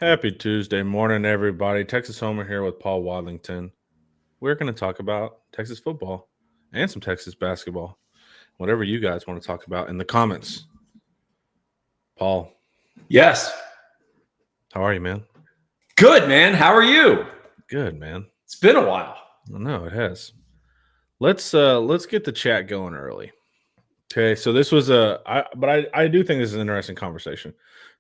Happy Tuesday morning, everybody. Texas Homer here with Paul Wadlington. We're going to talk about Texas football and some Texas basketball, whatever you guys want to talk about in the comments. Paul, Yes. how are you, man? Good, man. How are you? Good, man. It's been a while. I know it has. Let's get the chat going early. Okay, so this was I do think this is an interesting conversation.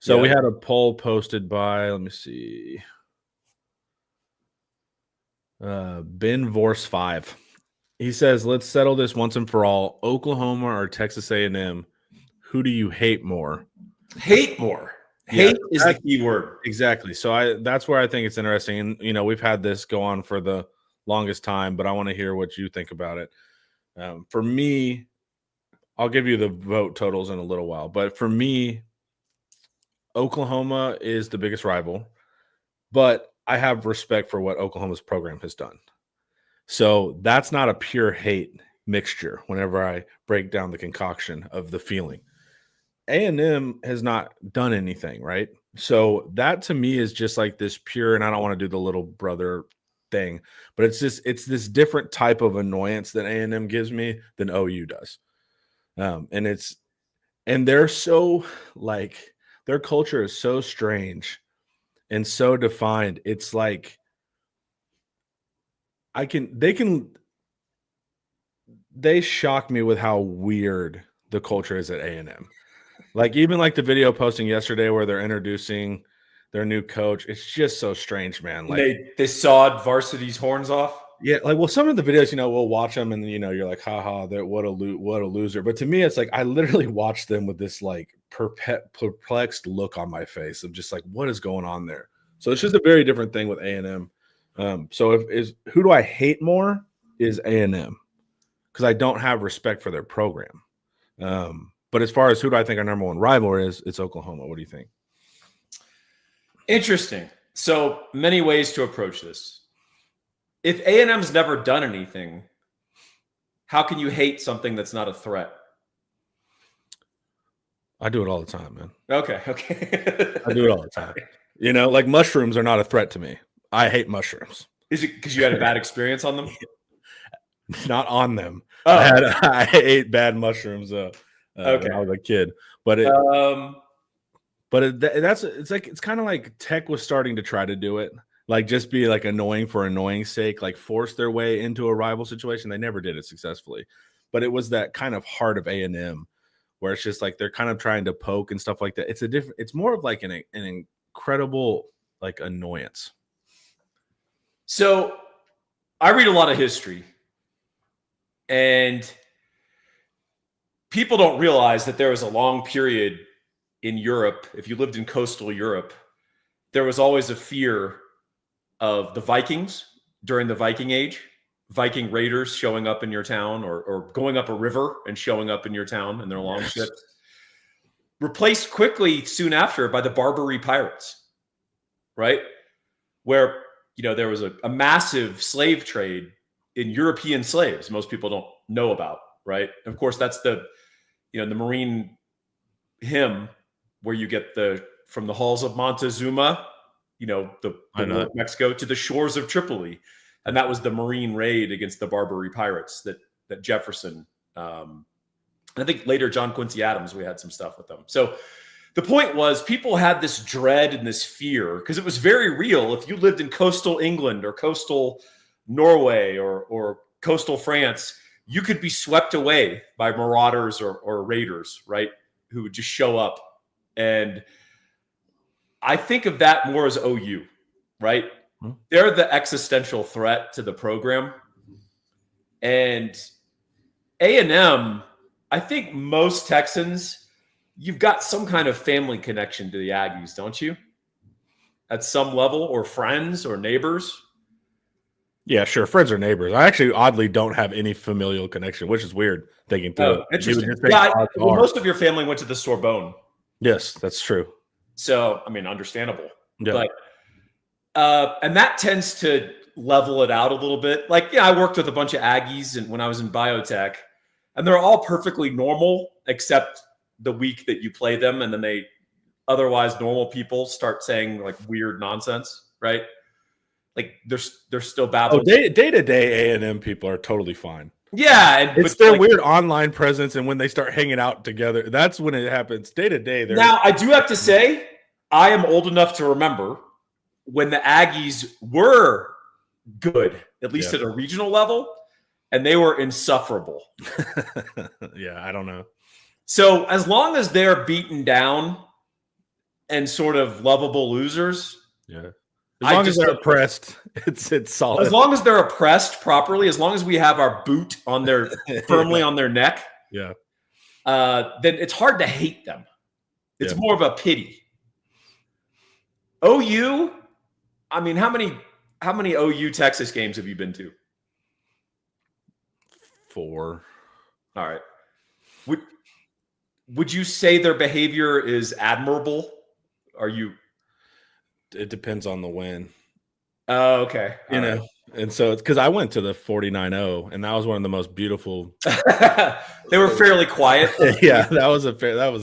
So we had a poll posted by, let me see, Ben Vorse 5. He says, let's settle this once and for all. Oklahoma or Texas A&M, who do you hate more? Hate more. Hate is the key word. Exactly. So that's where I think it's interesting. And, we've had this go on for the longest time, but I want to hear what you think about it. For me, I'll give you the vote totals in a little while. But for me, Oklahoma is the biggest rival. But I have respect for what Oklahoma's program has done. So that's not a pure hate mixture whenever I break down the concoction of the feeling. A&M has not done anything, right? So that to me is just like this pure, and I don't want to do the little brother thing, but it's this different type of annoyance that A&M gives me than OU does. And they're so like, their culture is so strange and so defined. It's like they shock me with how weird the culture is at A&M. Like even like the video posting yesterday where they're introducing their new coach. It's just so strange, man. Like they sawed varsity's horns off. Yeah, like some of the videos, we'll watch them and you're like, haha, what a loser. But to me, it's like I literally watch them with this like perplexed look on my face of just like, what is going on there? So it's just a very different thing with A&M. So who do I hate more is A&M because I don't have respect for their program. But as far as who do I think our number one rival is, it's Oklahoma. What do you think? Interesting. So many ways to approach this. If A&M's never done anything, how can you hate something that's not a threat? I do it all the time, man. Okay. I do it all the time. Like mushrooms are not a threat to me. I hate mushrooms. Is it because you had a bad experience on them? Not on them. Oh. I ate bad mushrooms when I was a kid. But it's kind of like tech was starting to try to do it. Like just be like annoying for annoying sake, like force their way into a rival situation. They never did it successfully, but it was that kind of heart of A&M where it's just like they're kind of trying to poke and stuff like that. It's more of like an incredible like annoyance. So I read a lot of history, and people don't realize that there was a long period in Europe. If you lived in coastal Europe, there was always a fear of the Vikings during the Viking Age, Viking raiders showing up in your town or going up a river and showing up in your town in their long ships. Replaced quickly soon after by the Barbary pirates, right? Where, there was a massive slave trade in European slaves most people don't know about, right? Of course, that's the Marine hymn where you get from the halls of Montezuma, the War of Mexico to the shores of Tripoli. And that was the Marine raid against the Barbary pirates that Jefferson, and I think later John Quincy Adams, we had some stuff with them. So the point was people had this dread and this fear because it was very real. If you lived in coastal England or coastal Norway or coastal France, you could be swept away by marauders or raiders, right? Who would just show up. And I think of that more as OU, right? Mm-hmm. They're the existential threat to the program. And A&M, I think most Texans, you've got some kind of family connection to the Aggies, don't you? At some level, or friends or neighbors? Yeah, sure. Friends or neighbors. I actually oddly don't have any familial connection, which is weird thinking through it. Interesting. Yeah, most of your family went to the Sorbonne. Yes, that's true. So, understandable. Yeah. But, and that tends to level it out a little bit. Like, I worked with a bunch of Aggies when I was in biotech, and they're all perfectly normal except the week that you play them, and then they otherwise normal people start saying like weird nonsense, right? Like they're still babbling. Day to day A&M people are totally fine. Yeah, it's their weird online presence, and when they start hanging out together, that's when it happens. Day to day. Now, I do have to say, I am old enough to remember when the Aggies were good, at least at a regional level, and they were insufferable. Yeah, I don't know. So as long as they're beaten down and sort of lovable losers, yeah. As long as they're oppressed, it's solid. As long as they're oppressed properly, as long as we have our boot on their firmly on their neck, yeah, then it's hard to hate them. It's more of a pity. OU, I mean, how many OU Texas games have you been to? 4. All right. Would you say their behavior is admirable? It depends on the win. Oh, okay. You know, and so it's because I went to the 49-0, and that was one of the most beautiful. They were fairly quiet. Yeah, that was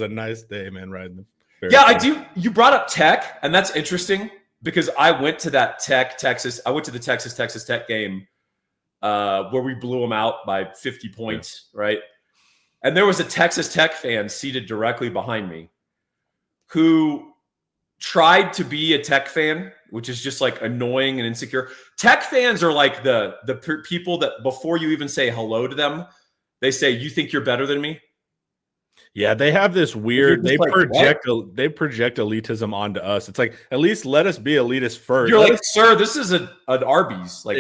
a nice day, man. Riding. I do. You brought up Tech, and that's interesting because I went to that Texas. I went to the Texas Tech game where we blew them out by 50 points, right? And there was a Texas Tech fan seated directly behind me who tried to be a Tech fan, which is just like annoying and insecure. Tech fans are like the people that before you even say hello to them, they say, "You think you're better than me?" Yeah, they have this weird. They project elitism onto us. It's like, at least let us be elitist first. You're like, sir, this is an Arby's. Like,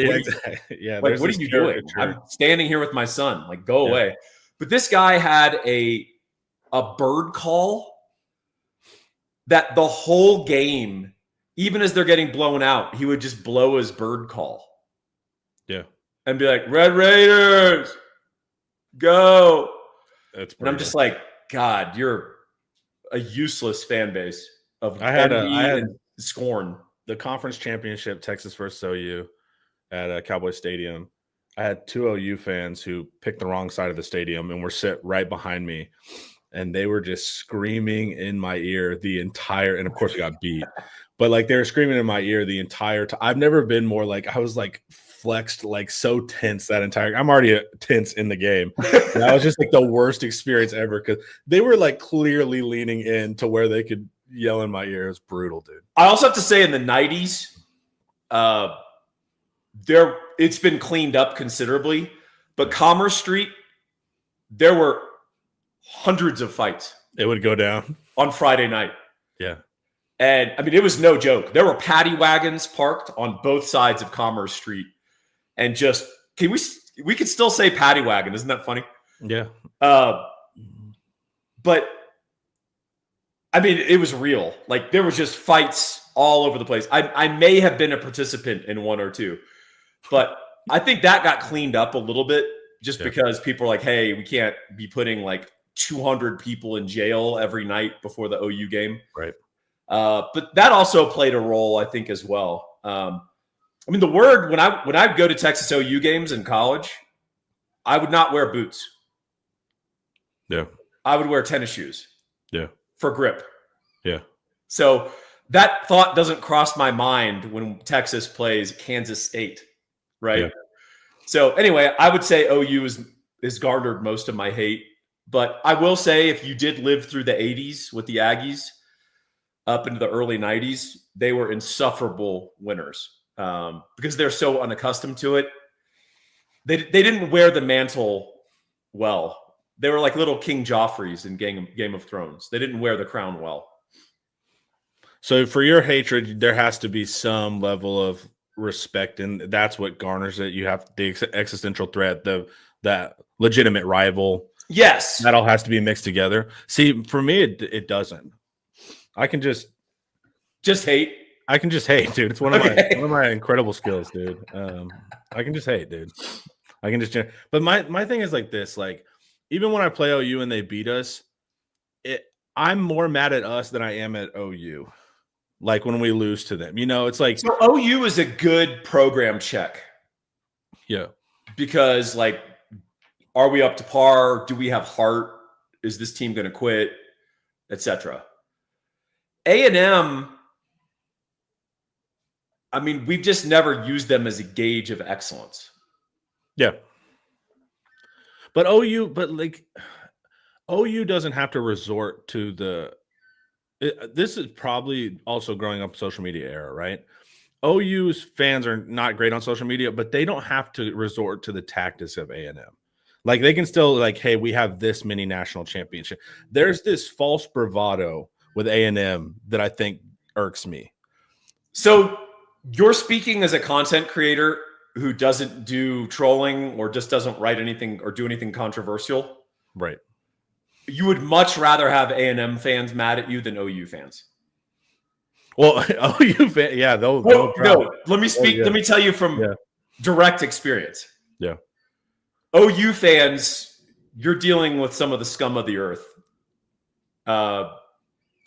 yeah, like, what are you doing? I'm standing here with my son. Like, go away. But this guy had a bird call that the whole game, even as they're getting blown out, he would just blow his bird call. Yeah. And be like, Red Raiders, go. And I'm just like, God, you're a useless fan base of I had scorn. The conference championship, Texas versus OU at Cowboy Stadium. I had 2 OU fans who picked the wrong side of the stadium and were sit right behind me. And they were just screaming in my ear the entire, and of course we got beat, but like they were screaming in my ear the entire time. I've never been more like, I was like flexed, like so tense that entire, I'm already tense in the game. That was just like the worst experience ever because they were like clearly leaning in to where they could yell in my ear. It was brutal, dude. I also have to say in the 90s, it's been cleaned up considerably, but Commerce Street, there were hundreds of fights. It would go down on Friday night. Yeah. And I mean, it was no joke. There were paddy wagons parked on both sides of Commerce Street. And just, we could still say paddy wagon. Isn't that funny? Yeah. But I mean, it was real. Like there was just fights all over the place. I may have been a participant in 1 or 2, but I think that got cleaned up a little bit just because people are like, hey, we can't be putting like 200 people in jail every night before the OU game. Right. But that also played a role, I think, as well. I mean, the word when I go to Texas OU games in college, I would not wear boots. Yeah. I would wear tennis shoes. Yeah. For grip. Yeah. So that thought doesn't cross my mind when Texas plays Kansas State, right? Yeah. So anyway, I would say OU is garnered most of my hate. But I will say if you did live through the 80s with the Aggies up into the early 90s, they were insufferable winners because they're so unaccustomed to it. They didn't wear the mantle well. They were like little King Joffreys in Game of Thrones. They didn't wear the crown well. So for your hatred, there has to be some level of respect, and that's what garners it. You have the existential threat, that legitimate rival. Yes. That all has to be mixed together. See, for me, it doesn't. I can just hate. I can just hate, dude. It's one of my incredible skills, dude. I can just hate, dude. I can just. But my thing is like this, like even when I play OU and they beat us, I'm more mad at us than I am at OU. Like when we lose to them, it's like so OU is a good program check. Yeah, because like, are we up to par? Do we have heart? Is this team going to quit? Etc. A&M, I mean, we've just never used them as a gauge of excellence. Yeah. But OU doesn't have to resort to this is probably also growing up social media era, right? OU's fans are not great on social media, but they don't have to resort to the tactics of A&M. Like they can still like, hey, we have this many national championship. There's this false bravado with A&M that I think irks me. So you're speaking as a content creator who doesn't do trolling or just doesn't write anything or do anything controversial. Right. You would much rather have A&M fans mad at you than OU fans. Well, OU fan, yeah, they'll no, let me speak. Oh, yeah. Let me tell you from direct experience. Yeah. OU fans, you're dealing with some of the scum of the earth.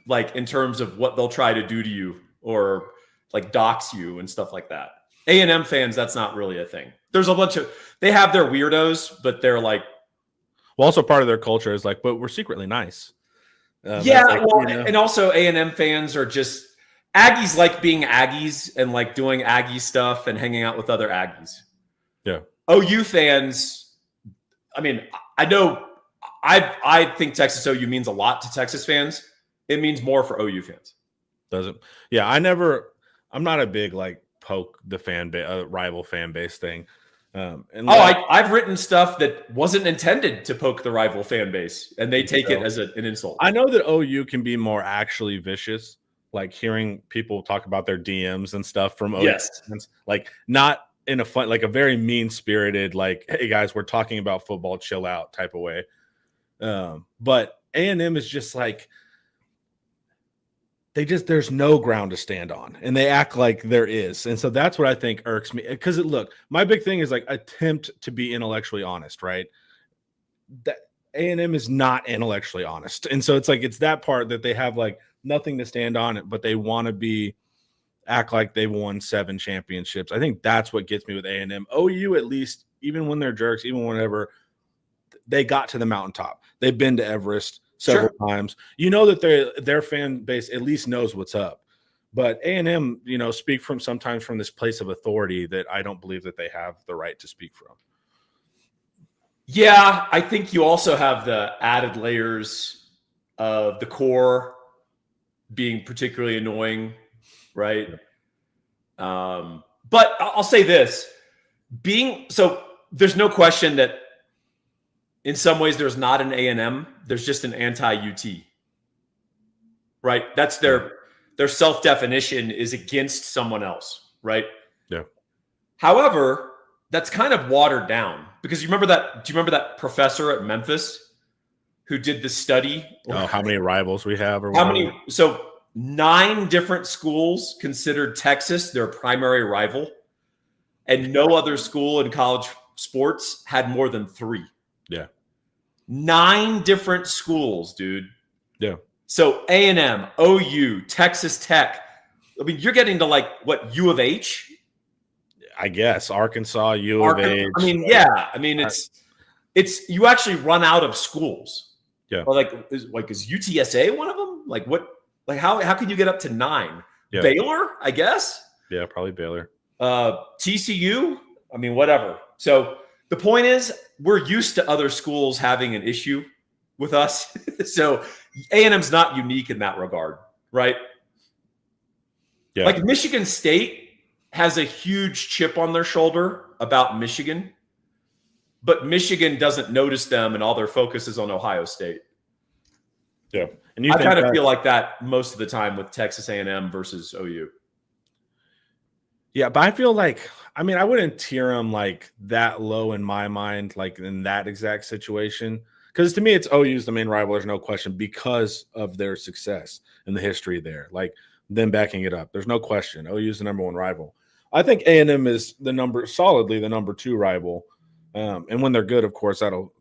Like in terms of what they'll try to do to you or like dox you and stuff like that. A&M fans, that's not really a thing. There's a bunch of, they have their weirdos, but they're like. Well, also part of their culture is like, but we're secretly nice. Yeah. Like, well, and also A&M fans are just, Aggies like being Aggies and like doing Aggie stuff and hanging out with other Aggies. Yeah. OU fans, I mean, I know I think Texas OU means a lot to Texas fans. It means more for OU fans. Does it? Yeah, I'm not a big like poke the rival fan base thing. I've written stuff that wasn't intended to poke the rival fan base, and they take it as an insult. I know that OU can be more actually vicious, like hearing people talk about their DMs and stuff from OU fans, like not in a fun, like a very mean-spirited, like, hey guys, we're talking about football, chill out type of way. But A&M is just like, there's no ground to stand on, and they act like there is. And so that's what I think irks me. Because look, my big thing is like attempt to be intellectually honest, right? That A&M is not intellectually honest. And so it's like, it's that part that they have like nothing to stand on, but they want to act like they've won 7 championships. I think that's what gets me with A&M. OU, at least, even when they're jerks, even whenever, they got to the mountaintop. They've been to Everest several times. You know that their fan base at least knows what's up. But A&M, speak sometimes from this place of authority that I don't believe that they have the right to speak from. Yeah, I think you also have the added layers of the core being particularly annoying, right? But I'll say this. There's no question that in some ways there's not an A&M, there's just an anti-UT, right? That's their self-definition is against someone else, right? Yeah. However, that's kind of watered down because do you remember that professor at Memphis who did the study? How many rivals we have? Or how many? So 9 different schools considered Texas their primary rival, and no other school in college sports had more than 3. Yeah. 9 different schools, dude. Yeah. So A&M, OU, Texas Tech. I mean, you're getting to like what, U of H? I guess Arkansas, U of H. I mean, yeah. I mean, it's you actually run out of schools. Yeah. Or is UTSA one of them? Like what? Like how can you get up to 9? Yeah. Baylor, I guess. Yeah, probably Baylor. TCU. I mean, whatever. So the point is, we're used to other schools having an issue with us. So A&M's not unique in that regard, right? Yeah. Like Michigan State has a huge chip on their shoulder about Michigan, but Michigan doesn't notice them and all their focus is on Ohio State. Yeah. And I kind of feel like that most of the time with Texas A&M versus OU. Yeah, but I feel like, I mean, I wouldn't tier them like that low in my mind, like in that exact situation. Because to me, it's OU's the main rival. There's no question because of their success and the history there. Like them backing it up. There's no question. OU's the number 1 rival. I think A&M is solidly the number 2 rival. And when they're good, of course, that'll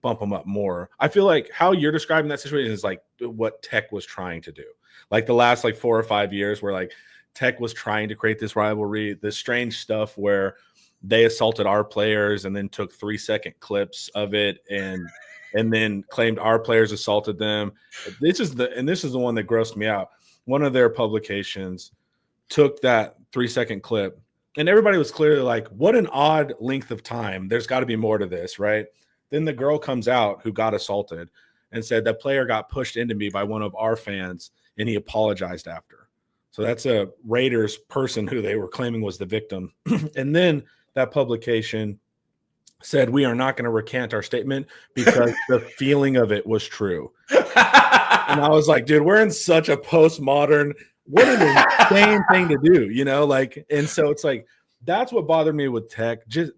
bump them up more. I feel like how you're describing that situation is like what Tech was trying to do. Like the last 4 or 5 years where like Tech was trying to create this rivalry, this strange stuff where they assaulted our players and then took 3-second clips of it and then claimed our players assaulted them. This is the one that grossed me out. one of their publications took that 3-second clip, and everybody was clearly like, what an odd length of time. There's got to be more to this, right? Then the girl comes out who got assaulted and said that player got pushed into me by one of our fans, and he apologized after. So that's a Raiders person who they were claiming was the victim. And then that publication said, we are not going to recant our statement because the feeling of it was true. And I was like, dude, we're in such a postmodern, what an insane thing to do, you know? Like, and so it's like, that's what bothered me with Tech. Just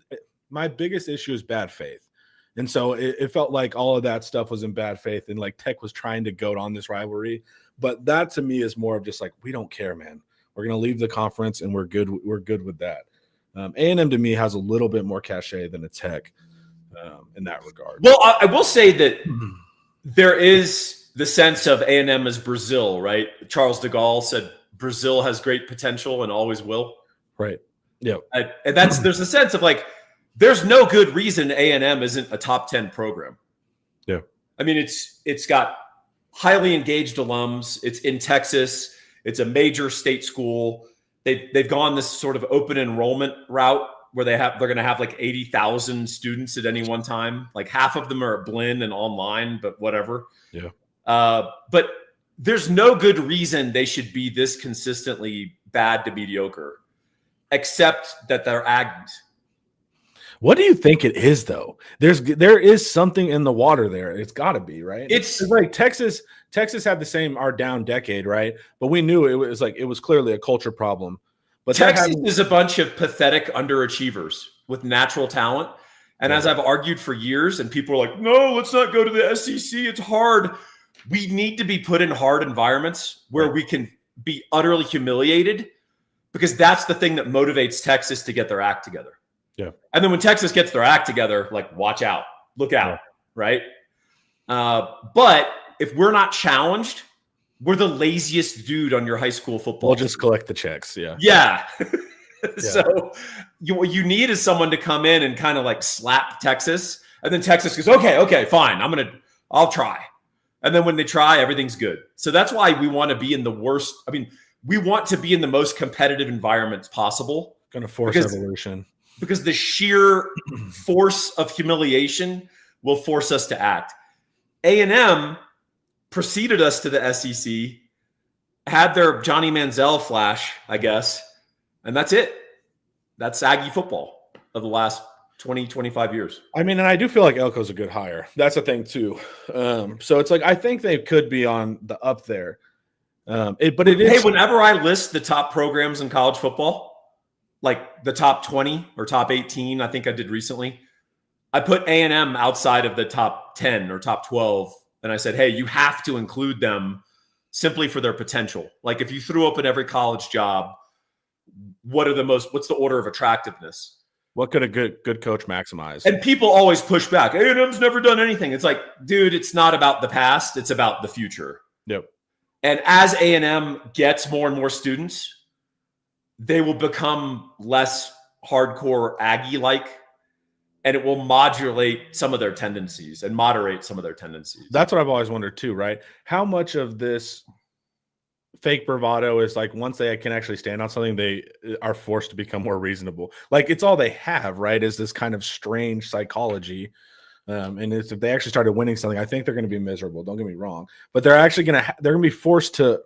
my biggest issue is bad faith. And so it felt like all of that stuff was in bad faith, and like Tech was trying to goad on this rivalry. But that to me is more of just like, we don't care, man. We're going to leave the conference and we're good. We're good with that. A&M to me has a little bit more cachet than a Tech in that regard. Well, I will say that there is the sense of A&M as Brazil, right? Charles de Gaulle said Brazil has great potential and always will. Right. Yeah. And there's a sense of like, there's no good reason A&M isn't a top 10 program. Yeah. I mean, it's got highly engaged alums. It's in Texas. It's a major state school. They've gone this sort of open enrollment route where they're going to have like 80,000 students at any one time. Like half of them are at Blinn and online, but whatever. Yeah. But there's no good reason they should be this consistently bad to mediocre, except that they're Aggies. What do you think it is, though? There is something in the water there. It's got to be, right? It's like Texas had the same our down decade, right? But we knew it was clearly a culture problem. But Texas is a bunch of pathetic underachievers with natural talent. And as I've argued for years, and people are like, no, let's not go to the SEC. It's hard. We need to be put in hard environments where we can be utterly humiliated, because that's the thing that motivates Texas to get their act together. Yeah. And then when Texas gets their act together, like, watch out, look out, right? But if we're not challenged, we're the laziest dude on your high school football. We'll just collect the checks. Yeah. Yeah. So what you need is someone to come in and kind of like slap Texas. And then Texas goes, okay, fine. I'll try. And then when they try, everything's good. So that's why we want to be in the worst. I mean, we want to be in the most competitive environments possible. Going to force evolution. Because the sheer force of humiliation will force us to act. A&M preceded us to the SEC, had their Johnny Manziel flash, I guess, and that's it. That's Aggie football of the last 20, 25 years. I mean, and I do feel like Elko's a good hire. That's the thing, too. So it's like, I think they could be on the up there. But it is. Hey, whenever I list the top programs in college football, like the top 20 or top 18, I think I did recently, I put A&M outside of the top 10 or top 12. And I said, hey, you have to include them simply for their potential. Like if you threw open every college job, what's the order of attractiveness? What could a good coach maximize? And people always push back. A&M's never done anything. It's like, dude, it's not about the past. It's about the future. Yep. And as A&M gets more and more students, they will become less hardcore Aggie-like, and it will modulate some of their tendencies and moderate some of their tendencies. That's what I've always wondered too, right? How much of this fake bravado is like once they can actually stand on something, they are forced to become more reasonable. Like it's all they have, right? Is this kind of strange psychology. And if they actually started winning something, I think they're going to be miserable. Don't get me wrong, but they're actually they're going to be forced to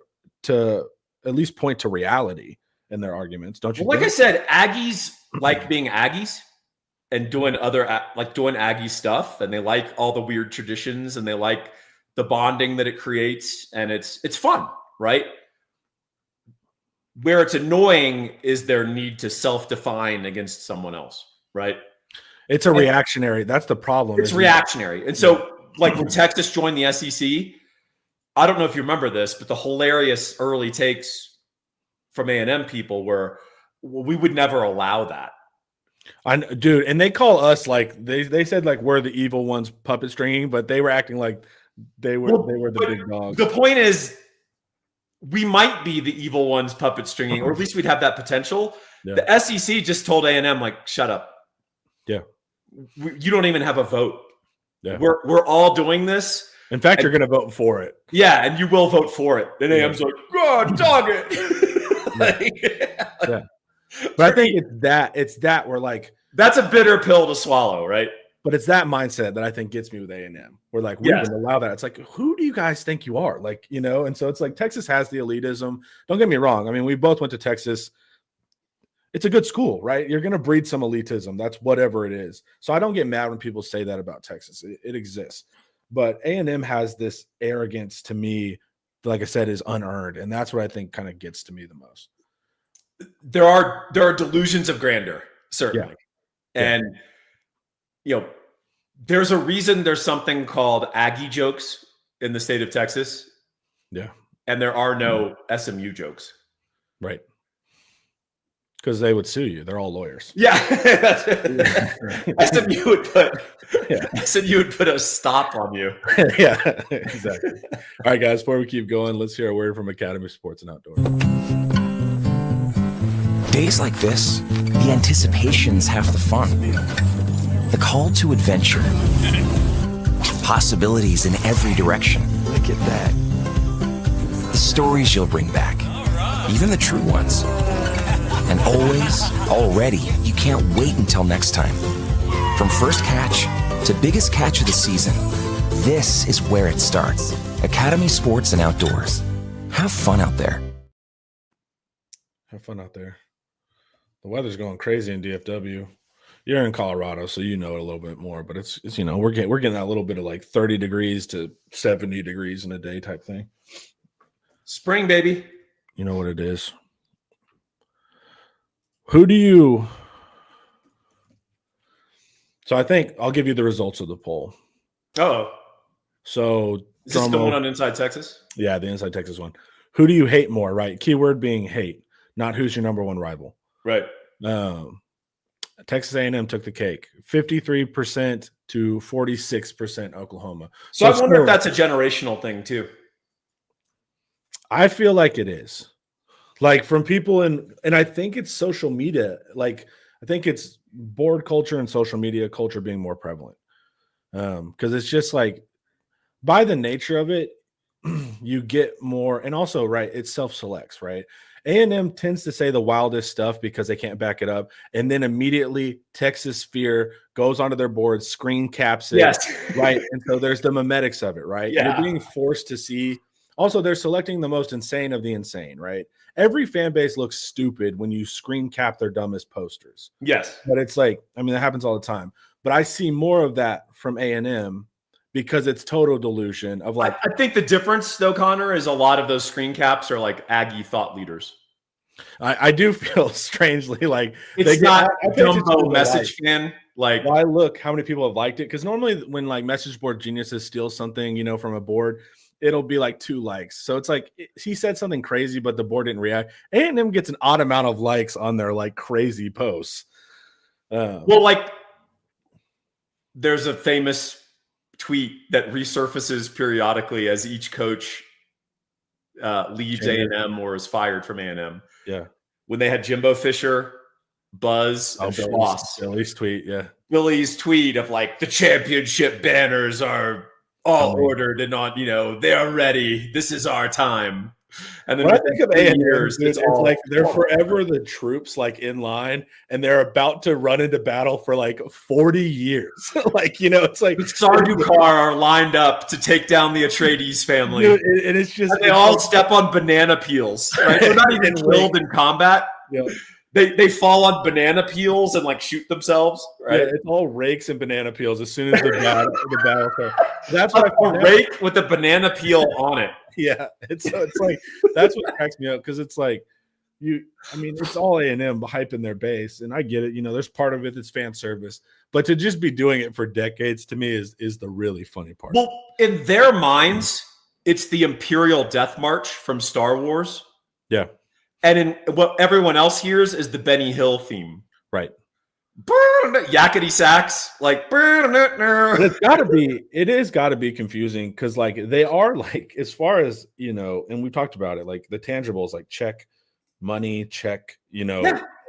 at least point to reality in their arguments. Don't you? Well, like I said, Aggies like being Aggies and doing doing Aggie stuff. And they like all the weird traditions and they like the bonding that it creates. And it's fun, right? Where it's annoying is their need to self-define against someone else, right? It's a reactionary. That's the problem. It's reactionary. And so like when Texas joined the SEC, I don't know if you remember this, but the hilarious early takes from A&M people were, well, we would never allow that. Dude, and they call us like they said like we're the evil ones puppet stringing, but they were acting like they were the big dogs. The point is, we might be the evil ones puppet stringing, or at least we'd have that potential. Yeah. The SEC just told A&M like, shut up. Yeah, you don't even have a vote. Yeah, we're all doing this. In fact, you're going to vote for it. Yeah, and you will vote for it. Then AM's like, God, dog it. Yeah. But I think it's that we're like, that's a bitter pill to swallow, right? but it's that mindset that I think gets me with A&M. We're like, we wouldn't allow that. It's like, who do you guys think you are? Like, and so it's like Texas has the elitism. Don't get me wrong. I mean, we both went to Texas. It's a good school, right? You're going to breed some elitism. That's whatever it is. So I don't get mad when people say that about Texas. It exists. But A&M has this arrogance to me, like I said, is unearned. And that's what I think kind of gets to me the most. There are delusions of grandeur, certainly. Yeah. And, there's a reason there's something called Aggie jokes in the state of Texas. Yeah. And there are no SMU jokes. Right. Because they would sue you. They're all lawyers. Yeah. SMU would put a stop on you. Yeah, exactly. All right, guys, before we keep going, let's hear a word from Academy Sports and Outdoors. Days like this, the anticipation's half the fun. The call to adventure. Possibilities in every direction. Look at that. The stories you'll bring back. Even the true ones. And already, you can't wait until next time. From first catch to biggest catch of the season, this is where it starts. Academy Sports and Outdoors. Have fun out there. Have fun out there. The weather's going crazy in DFW. You're in Colorado, so you know it a little bit more. But it's we're getting that little bit of like 30 degrees to 70 degrees in a day type thing. Spring, baby. You know what it is. Who do you? So I think I'll give you the results of the poll. Oh, so is this the one on Inside Texas? Yeah, the Inside Texas one. Who do you hate more? Right, keyword being hate, not who's your number one rival. Right. Texas A&M took the cake, 53% to 46% Oklahoma. So I wonder if that's a generational thing too. I feel like it is. Like from people and I think it's social media. Like I think it's board culture and social media culture being more prevalent. Because it's just like by the nature of it, you get more, and also right, it self-selects, right? A&M tends to say the wildest stuff because they can't back it up, and then immediately Texas Sphere goes onto their board, screen caps it, yes, right? And so there's the memetics of it, right? Yeah. You're being forced to see. Also, they're selecting the most insane of the insane, right? Every fan base looks stupid when you screen cap their dumbest posters. Yes. But it's like, I mean, that happens all the time. But I see more of that from A&M because it's total delusion of like. I think the difference, though, Connor, is a lot of those screen caps are like Aggie thought leaders. I do feel strangely like it's not a Dumbo message fan. Like, why look how many people have liked it? Because normally when like message board geniuses steal something, from a board, it'll be like 2 likes. So it's like he said something crazy, but the board didn't react. A&M gets an odd amount of likes on their like crazy posts. Well, like there's a famous tweet that resurfaces periodically as each coach leaves A&M or is fired from A&M. Yeah. When they had Jimbo Fisher, Buzz, and Schloss. Billy's tweet, yeah. Billy's tweet of like the championship banners are all ordered and on, they are ready. This is our time. And then when I think of A&M, it's like they're forward. Forever the troops like in line and they're about to run into battle for like 40 years. Like, it's like the Sardukar are lined up to take down the Atreides family. Dude, and it's just and they all step on banana peels. Right? They're not even killed in combat. Yeah. They fall on banana peels and like shoot themselves. Right? Yeah, it's all rakes and banana peels as soon as the battle starts. That's what a rake with a banana peel on it. Yeah, it's like that's what cracks me up because it's like it's all A&M hyping their base, and I get it. There's part of it that's fan service, but to just be doing it for decades to me is the really funny part. Well, in their minds, it's the Imperial Death March from Star Wars. Yeah, and in what everyone else hears is the Benny Hill theme, right? Yakety sax, like it is got to be confusing because like they are like as far as and we talked about it, like the tangibles, like check money, check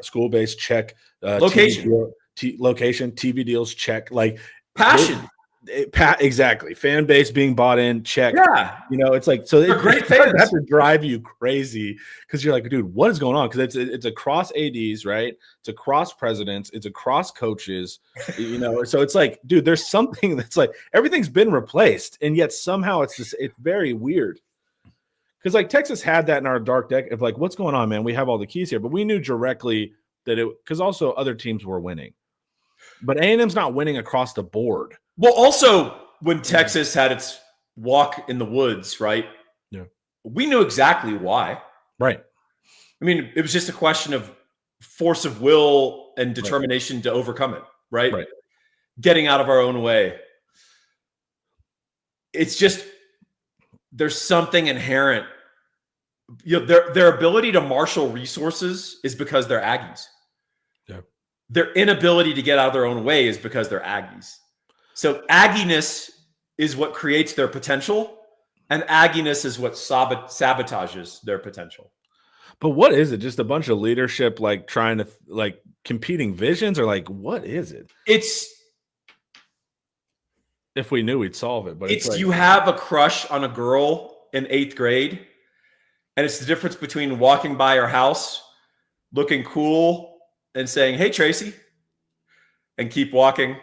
school based check, location location, TV deals, check, like passion. Exactly. Fan base being bought in, check. Yeah. It's like, so They're great it fans. has to drive you crazy because you're like, dude, what is going on? Because it's across ADs, right? It's across presidents, it's across coaches, so it's like, dude, there's something that's like everything's been replaced, and yet somehow it's very weird. Because like Texas had that in our dark deck of like, what's going on, man? We have all the keys here, but we knew directly that because also other teams were winning. But A&M's not winning across the board. Well, also when Texas had its walk in the woods, right? Yeah. We knew exactly why. Right. I mean, it was just a question of force of will and determination to overcome it, right? Right. Getting out of our own way. It's just there's something inherent. Their ability to marshal resources is because they're Aggies. Yeah. Their inability to get out of their own way is because they're Aggies. So Agginess is what creates their potential, and Agginess is what sabotages their potential. But what is it? Just a bunch of leadership, like trying to like competing visions, or like what is it? It's if we knew, we'd solve it. But it's like, you have a crush on a girl in 8th grade, and it's the difference between walking by her house, looking cool, and saying, "Hey, Tracy," and keep walking,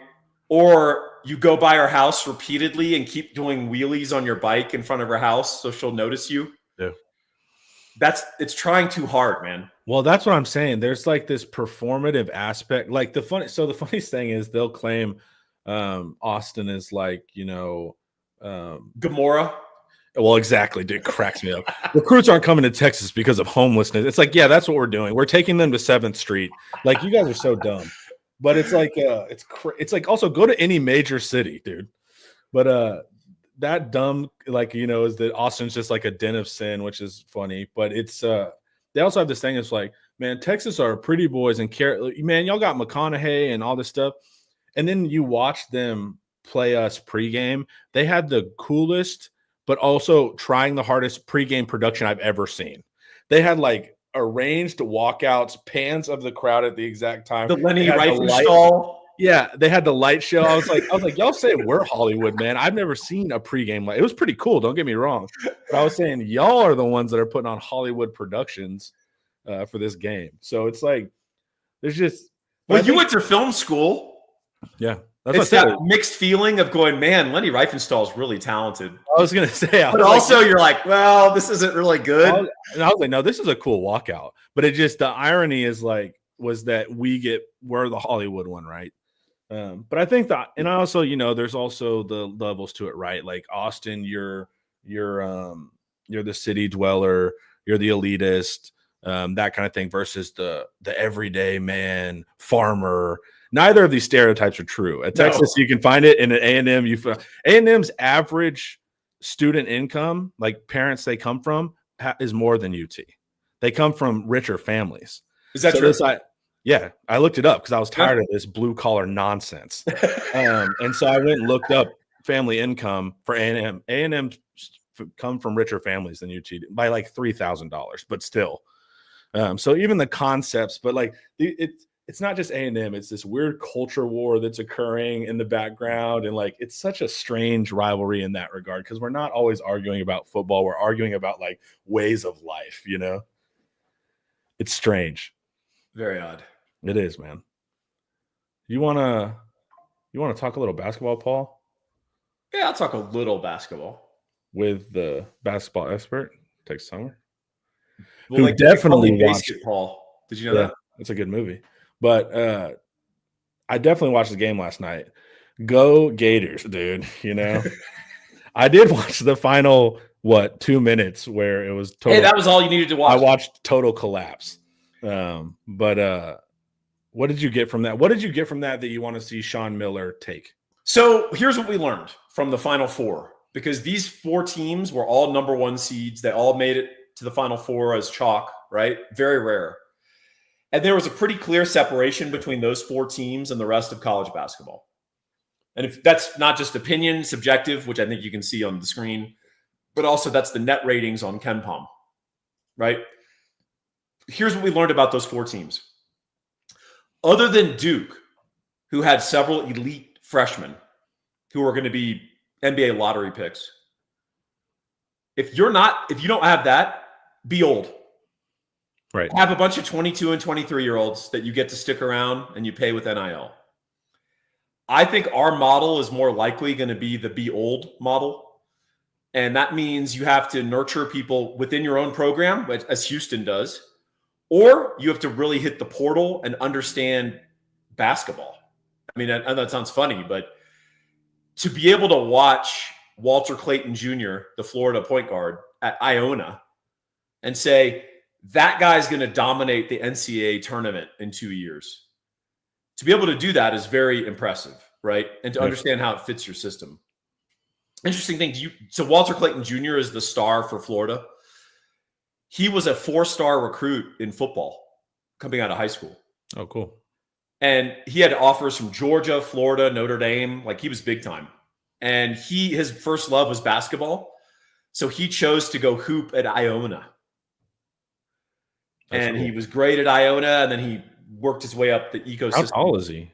or you go by her house repeatedly and keep doing wheelies on your bike in front of her house so she'll notice you. Yeah. It's trying too hard, man. Well, that's what I'm saying. There's like this performative aspect. Like the funniest thing is they'll claim Austin is like, Gomorrah. Well, exactly, dude. Cracks me up. Recruits aren't coming to Texas because of homelessness. It's like, yeah, that's what we're doing. We're taking them to 7th Street. Like, you guys are so dumb. But it's like, it's like also go to any major city, dude. But that dumb, like, is that Austin's just like a den of sin, which is funny. But it's they also have this thing. It's like, man, Texas are pretty boys and man, y'all got McConaughey and all this stuff. And then you watch them play us pregame. They had the coolest, but also trying the hardest pregame production I've ever seen. They had like arranged walkouts, pans of the crowd at the exact time. The Lenny Riefenstahl. Yeah, they had the light show. I was like, y'all say we're Hollywood, man. I've never seen a pregame it was pretty cool. Don't get me wrong. But I was saying y'all are the ones that are putting on Hollywood productions for this game. So it's like there's just. Well, you went to film school. Yeah. It's that mixed feeling of going, man, Lenny Riefenstahl is really talented. I was going to say. But also you're like, well, this isn't really good. I was like, no, this is a cool walkout. But it just, the irony is like, was that we're the Hollywood one, right? But I think that, and also, there's also the levels to it, right? Like Austin, you're the city dweller, you're the elitist, that kind of thing, versus the everyday man, farmer. Neither of these stereotypes are true. At Texas, you can find it. In A&M, A&M's average student income, like parents they come from, is more than UT. They come from richer families. Is that true? Yeah, I looked it up because I was tired of this blue collar nonsense. And so I went and looked up family income for A&M. A&M come from richer families than UT by like $3,000, but still. So even the concepts, but like it's not just A&M. It's this weird culture war that's occurring in the background. And like, it's such a strange rivalry in that regard because we're not always arguing about football. We're arguing about like ways of life, It's strange. Very odd. It is, man. You want to talk a little basketball, Paul? Yeah, I'll talk a little basketball. With the basketball expert, Texas Summer. Well, who like definitely watched Paul. Did you know that? It's a good movie. But I definitely watched the game last night. Go Gators, dude. I did watch the final 2 minutes where it was total. Hey, that was all you needed to watch. I watched total collapse. But what did you get from that? What did you get from that you want to see Sean Miller take? So here's what we learned from the Final Four, because these 4 teams were all number 1 seeds. They all made it to the Final Four as chalk, right? Very rare. And there was a pretty clear separation between those 4 teams and the rest of college basketball. And if that's not just opinion, subjective, which I think you can see on the screen, but also that's the net ratings on KenPom, right? Here's what we learned about those 4 teams. Other than Duke, who had several elite freshmen, who are going to be NBA lottery picks. If you don't have that, be old. Right. Have a bunch of 22 and 23-year-olds that you get to stick around and you pay with NIL. I think our model is more likely going to be the be old model. And that means you have to nurture people within your own program, as Houston does, or you have to really hit the portal and understand basketball. I mean, I know that sounds funny, but to be able to watch Walter Clayton Jr., the Florida point guard at Iona, and say, that guy's going to dominate the NCAA tournament in 2 years. To be able to do that is very impressive, right? And to understand how it fits your system. Interesting thing. So Walter Clayton Jr. is the star for Florida. He was a 4-star recruit in football coming out of high school. Oh, cool. And he had offers from Georgia, Florida, Notre Dame. Like, he was big time. And his first love was basketball. So he chose to go hoop at Iona. And cool. He was great at Iona, and then he worked his way up the ecosystem. How tall is he?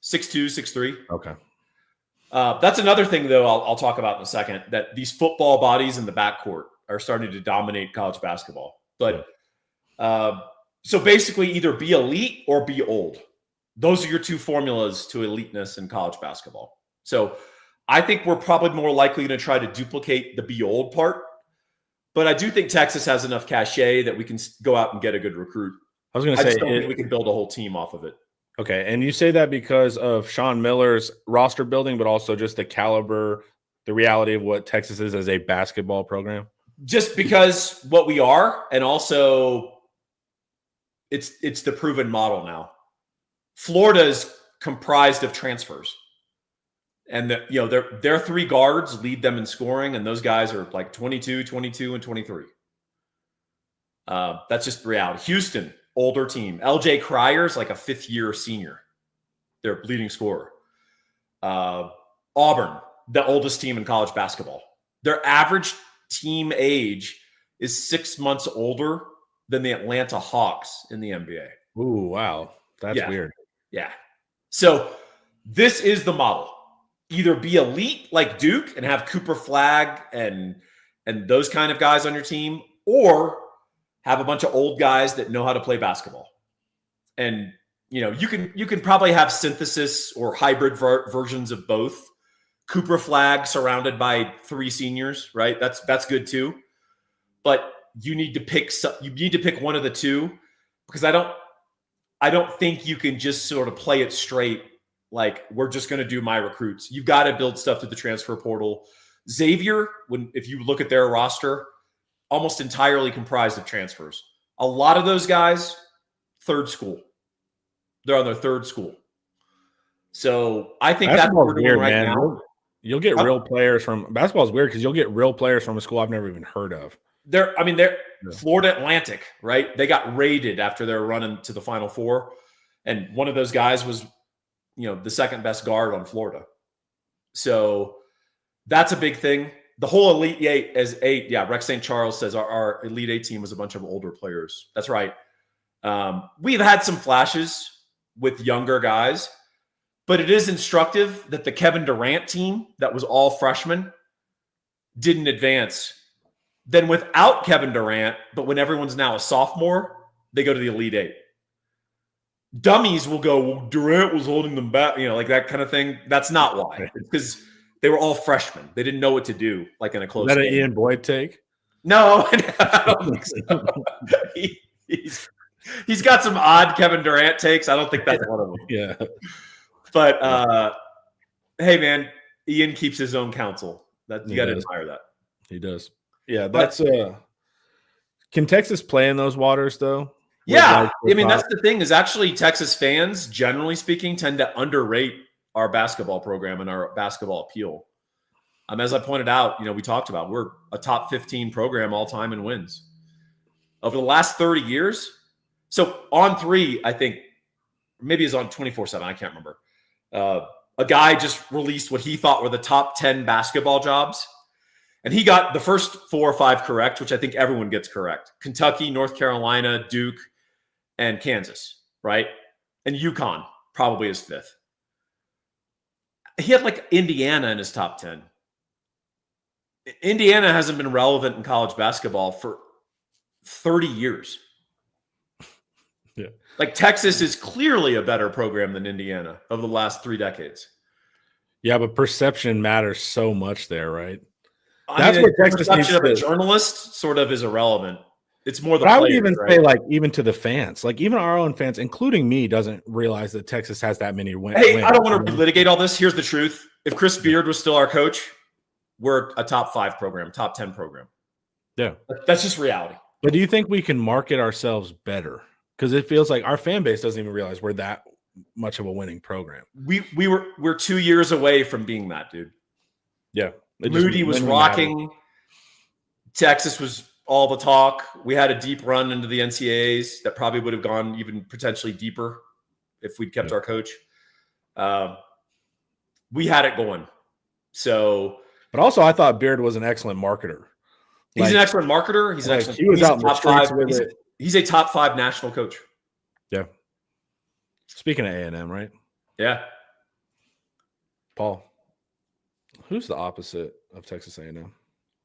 6'2", 6'3". Okay. That's another thing, though, I'll talk about in a second, that these football bodies in the backcourt are starting to dominate college basketball. But so basically either be elite or be old. Those are your two formulas to eliteness in college basketball. So I think we're probably more likely to try to duplicate the be old part. But I do think Texas has enough cachet that we can go out and get a good recruit. I was going to say, I just don't think we can build a whole team off of it. Okay, and you say that because of Sean Miller's roster building, but also just the caliber, the reality of what Texas is as a basketball program? Just because what we are, and also it's the proven model now. Florida is comprised of transfers. And their 3 guards lead them in scoring, and those guys are like 22, 22, and 23. That's just the reality. Houston, older team. LJ Cryer's like a 5th-year senior. Their leading scorer. Auburn, the oldest team in college basketball. Their average team age is 6 months older than the Atlanta Hawks in the NBA. Ooh, wow. That's weird. Yeah. So this is the model. Either be elite like Duke and have Cooper Flagg and those kind of guys on your team, or have a bunch of old guys that know how to play basketball. And you can probably have synthesis or hybrid versions of both. Cooper Flagg surrounded by 3 seniors, right? That's good too. But you need to pick one of the two, because I don't think you can just sort of play it straight. Like, we're just going to do my recruits. You've got to build stuff through the transfer portal. Xavier, if you look at their roster, almost entirely comprised of transfers. A lot of those guys, 3rd school. They're on their 3rd school. So I think that's what we're doing right now. You'll get real players from – basketball is weird because you'll get real players from a school I've never even heard of. They're Florida Atlantic, right? They got raided after they were running to the Final Four. And one of those guys was – the second best guard on Florida. So that's a big thing. The whole Elite Eight, Rex St. Charles says our Elite Eight team was a bunch of older players. That's right. We've had some flashes with younger guys, but it is instructive that the Kevin Durant team that was all freshmen didn't advance. Then without Kevin Durant, but when everyone's now a sophomore, they go to the Elite Eight. Dummies will go, well, Durant was holding them back, like that kind of thing. That's not why. It's because they were all freshmen. They didn't know what to do, like in a close game. Is that an Ian Boyd take? No, I don't think so. He's got some odd Kevin Durant takes. I don't think that's one of them. Yeah. But, hey, man, Ian keeps his own counsel. You got to admire that. He does. Yeah, that's can Texas play in those waters, though? Yeah, I mean, that's the thing is actually Texas fans, generally speaking, tend to underrate our basketball program and our basketball appeal. As I pointed out, we talked about, we're a top 15 program all time in wins. Over the last 30 years, so On3, I think, maybe it's on 24/7, I can't remember. A guy just released what he thought were the top 10 basketball jobs. And he got the first 4 or 5 correct, which I think everyone gets correct. Kentucky, North Carolina, Duke, and Kansas, right? And UConn probably is 5th. He had like Indiana in his top 10. Indiana hasn't been relevant in college basketball for 30 years. Yeah. Like Texas is clearly a better program than Indiana over the last 3 decades. Yeah, but perception matters so much there, right? That's where the Texas needs perception of a to- journalist sort of is irrelevant. It's more the But I would players, even right? say, like, even to the fans, like even our own fans, including me, doesn't realize that Texas has that many wins. Hey, I don't want to relitigate all this. Here's the truth. If Chris Beard was still our coach, we're a top 5 program, top 10 program. Yeah. That's just reality. But do you think we can market ourselves better? Because it feels like our fan base doesn't even realize we're that much of a winning program. We're 2 years away from being that, dude. Yeah. Moody was rocking. Texas was all the talk. We had a deep run into the NCAAs that probably would have gone even potentially deeper if we'd kept our coach. We had it going. So, but also I thought Beard was an excellent marketer. He's an excellent marketer. He's an excellent. He was he's out in the top streets 5. with it. He's a top 5 national coach. Yeah. Speaking of A&M, right? Yeah. Paul, who's the opposite of Texas A&M?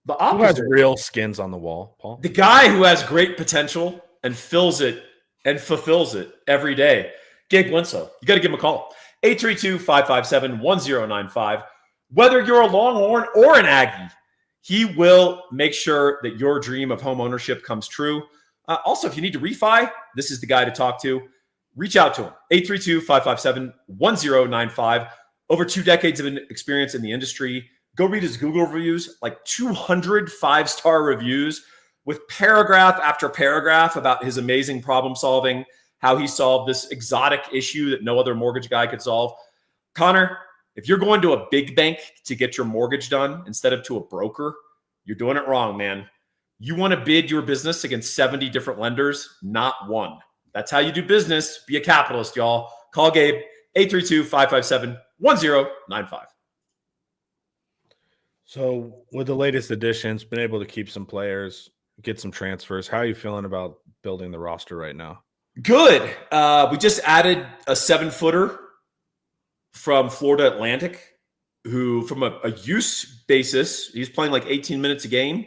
The Who has opposite. real skins on the wall, Paul? The guy who has great potential and fills it and fulfills it every day. Gabe Winslow. You got to give him a call. 832-557-1095. Whether you're a Longhorn or an Aggie, he will make sure that your dream of home ownership comes true. Also, if you need to refi, this is the guy to talk to. Reach out to him. 832-557-1095. Over 2 decades of experience in the industry. Go read his Google reviews, like 200 5-star reviews with paragraph after paragraph about his amazing problem solving, how he solved this exotic issue that no other mortgage guy could solve. Connor, if you're going to a big bank to get your mortgage done instead of to a broker, you're doing it wrong, man. You want to bid your business against 70 different lenders, not one. That's how you do business. Be a capitalist, y'all. Call Gabe, 832-557-1095. So with the latest additions, been able to keep some players, get some transfers. How are you feeling about building the roster right now? Good. We just added a 7-footer from Florida Atlantic, who from a use basis, he's playing like 18 minutes a game.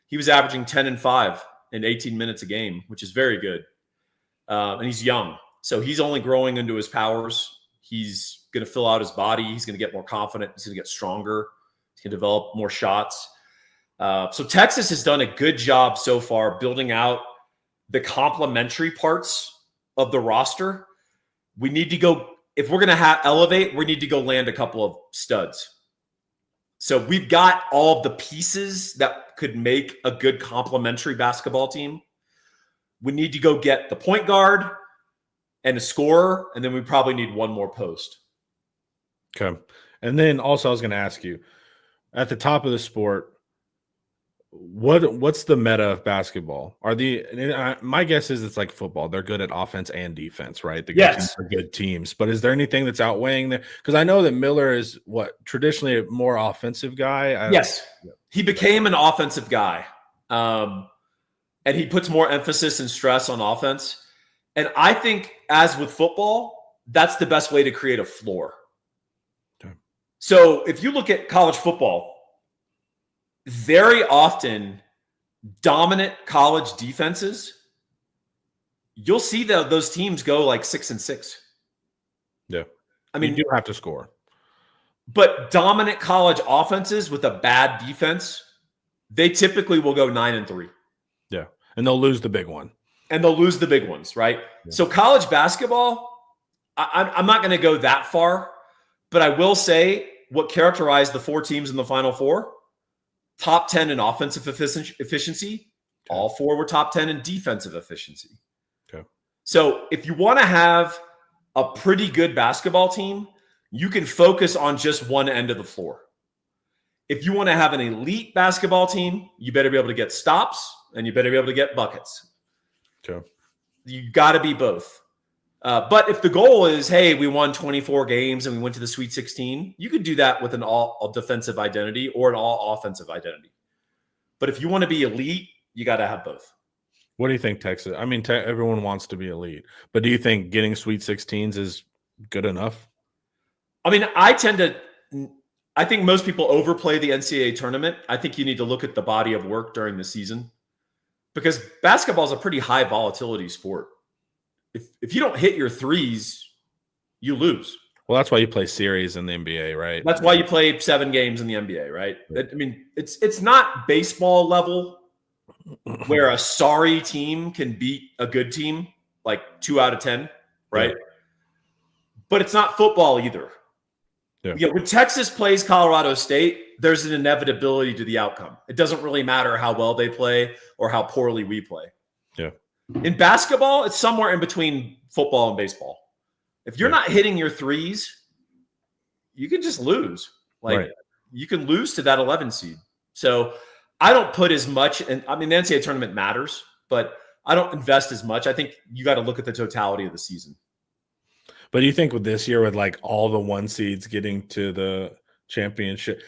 He was averaging 10 and 5 in 18 minutes a game, which is very good. And he's young. So he's only growing into his powers. He's going to fill out his body. He's going to get more confident. He's going to get stronger. He's going to develop more shots. So Texas has done a good job so far building out the complementary parts of the roster. We need to go, if we're going to elevate, we need to go land a couple of studs. So we've got all of the pieces that could make a good complementary basketball team. We need to go get the point guard and a scorer, and then we probably need one more post. Okay. And then also I was going to ask you, at the top of the sport, what's the meta of basketball? My guess is it's like football. They're good at offense and defense, right? The good teams are good teams. But is there anything that's outweighing there? Because I know that Miller is traditionally a more offensive guy. Yes. He became an offensive guy. And he puts more emphasis and stress on offense. And I think, as with football, that's the best way to create a floor. Okay. So if you look at college football, very often dominant college defenses, you'll see those teams go like 6-6. Yeah. I mean, you do have to score. But dominant college offenses with a bad defense, they typically will go 9-3. Yeah. And they'll lose the big one. And they'll lose the big ones, right? Yeah. So college basketball, I'm not going to go that far, but I will say what characterized the 4 teams in the Final Four: top 10 in offensive efficiency. Okay. All 4 were top 10 in defensive efficiency. Okay. So if you want to have a pretty good basketball team, you can focus on just one end of the floor. If you want to have an elite basketball team, you better be able to get stops and you better be able to get buckets. Okay. You got to be both. But if the goal is, hey, we won 24 games and we went to the Sweet 16, you could do that with an all defensive identity or an all offensive identity. But if you want to be elite, you got to have both. What do you think, Texas? I mean, everyone wants to be elite, but do you think getting Sweet 16s is good enough? I mean, I tend to I think most people overplay the NCAA tournament. I think you need to look at the body of work during the season because basketball is a pretty high volatility sport. If you don't hit your threes, you lose. Well, that's why you play series in the NBA, right? That's why you play 7 games in the NBA, right? I mean, it's not baseball level where a sorry team can beat a good team like 2 out of 10, right? Yeah. But it's not football either. Yeah. When Texas plays Colorado State, there's an inevitability to the outcome. It doesn't really matter how well they play or how poorly we play. Yeah. In basketball, it's somewhere in between football and baseball. If you're not hitting your threes, you can just lose. You can lose to that 11 seed. So I don't put as much, and I mean, the NCAA tournament matters, but I don't invest as much. I think you got to look at the totality of the season. But do you think with this year, with like all the 1 seeds getting to the championship,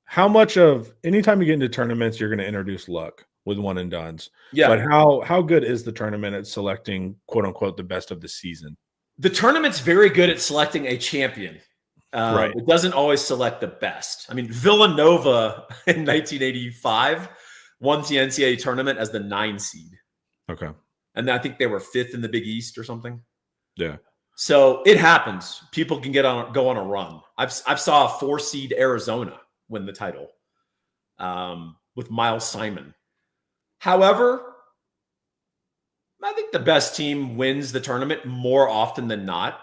how much of anytime you get into tournaments, you're going to introduce luck with one and dones? Yeah. But how good is the tournament at selecting, quote unquote, the best of the season? The tournament's very good at selecting a champion. Right. It doesn't always select the best. I mean, Villanova in 1985 won the NCAA tournament as the 9 seed. Okay. And I think they were 5th in the Big East or something. Yeah. So it happens. People can go on a run. I've saw a 4 seed Arizona win the title with Miles Simon. However, I think the best team wins the tournament more often than not.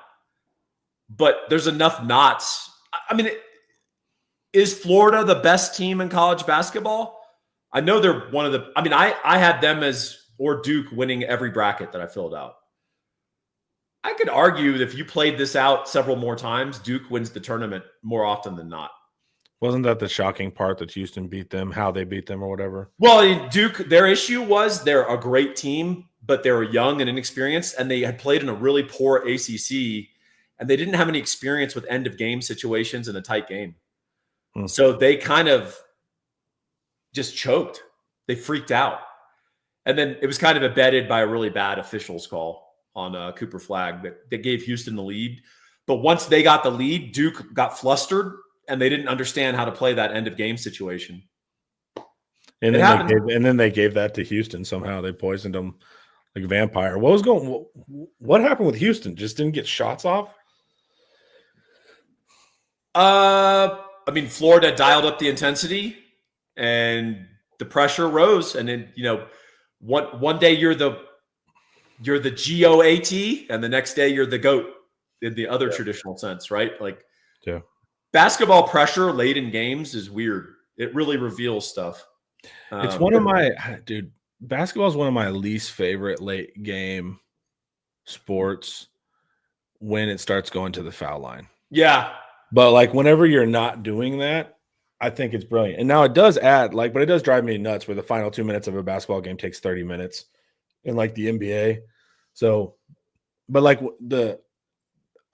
But there's enough knots. I mean, is Florida the best team in college basketball? I know they're one of the – I mean, I had them or Duke winning every bracket that I filled out. I could argue that if you played this out several more times, Duke wins the tournament more often than not. Wasn't that the shocking part that Houston beat them, how they beat them or whatever? Well, Duke, their issue was they're a great team, but they were young and inexperienced, and they had played in a really poor ACC, and they didn't have any experience with end-of-game situations in a tight game. So they kind of just choked. They freaked out. And then it was kind of abetted by a really bad officials call on Cooper Flagg that gave Houston the lead. But once they got the lead, Duke got flustered, and they didn't understand how to play that end-of-game situation. And then they gave that to Houston somehow. They poisoned them like a vampire. What happened with Houston? Just didn't get shots off? I mean, Florida dialed up the intensity and the pressure rose. And then, one day you're the GOAT and the next day you're the GOAT in the other traditional sense, right? Like, yeah. Basketball pressure late in games is weird. It really reveals stuff. It's basketball is one of my least favorite late game sports when it starts going to the foul line. Yeah. But like whenever you're not doing that, I think it's brilliant. And now it does but it does drive me nuts where the final 2 minutes of a basketball game takes 30 minutes in like the NBA. So, but like